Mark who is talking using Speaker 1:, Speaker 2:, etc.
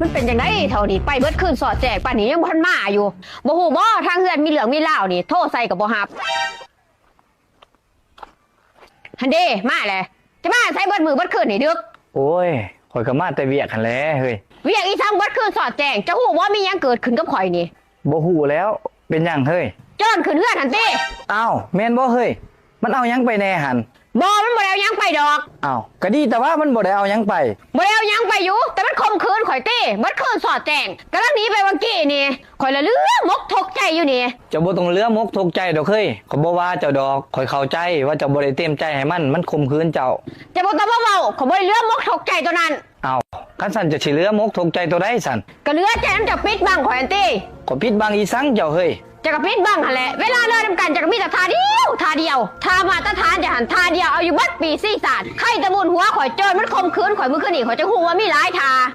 Speaker 1: มันเป็นจังไดเท่านี้ไปเบิดคืนสอดแจกป่านนี้ยังบ่ทันมาอยู่บ่ฮู้บ่ทางเฮือนมีเหลืองมีเหล้านี่โทรใส่ก็บ่รับหันเด้มาแหละจะมาใส่เบิดมือเบิดคืนนี่ดึก
Speaker 2: โอ้ยข่อยก็มาแต่เวียกหันแหล้วเฮ้ย
Speaker 1: เวียกอีทั้งเบิดคืนสอดแจงจะฮู้ว่ามีหยังเกิดขึ้นกับข่อยนี่
Speaker 2: บ่ฮู้แล้วเป็นหยังเฮ้ย
Speaker 1: จอนขึ้นเฮือนหันติ
Speaker 2: อ้าวแม่นบ่เฮ้ยมันเอาหยังไปแน่หัน
Speaker 1: บ่มันบ่ได้เอาหยังไปดอก
Speaker 2: อ้าวก็ดีแต่ว่ามันบ่ได้เอาหยังไป
Speaker 1: บ่ได้เอาหยังไปอยู่แต่มันข่มขืนข่อยติเบิดคืนสอดแจงกำลังหนีไปเมื่อกี้นี่ข่อยละเลือมกทกใจอยู่นี่
Speaker 2: เจ้าบ่ต้องเลือมกทุกใจดอกเฮ้ยข่อยบ่ว่าเจ้าดอกข่อยเข้าใจว่าเจ้าบ่ได้เต็มใจให้มันข่มขืนเจ้า
Speaker 1: จะบ่ต้องมาเว้าข่อยบ่ได้เลือมกทกใจตัวนั้น
Speaker 2: อ้าวคันสั่นจะสิเลือมกทุกใจตัวใดสั่น
Speaker 1: ก็เหลือใจมันจะปิดบังข่อยอันติ
Speaker 2: ข่อยปิดบังอีสังเจ้าเฮ้ย
Speaker 1: จะกระพริบบ้างหั่นแหละเวลาเลิกทำกันจะกระพริบแต่ทาเดียวทามาตรฐานจะหันทาเดียวเอาอยู่บัดปีซี่ศาสตร์ใครตะมุนหัวข่อยโจรมันคมคืนข่อยมือขึ้นอีกข่อยจะหูว่ามีหลายทา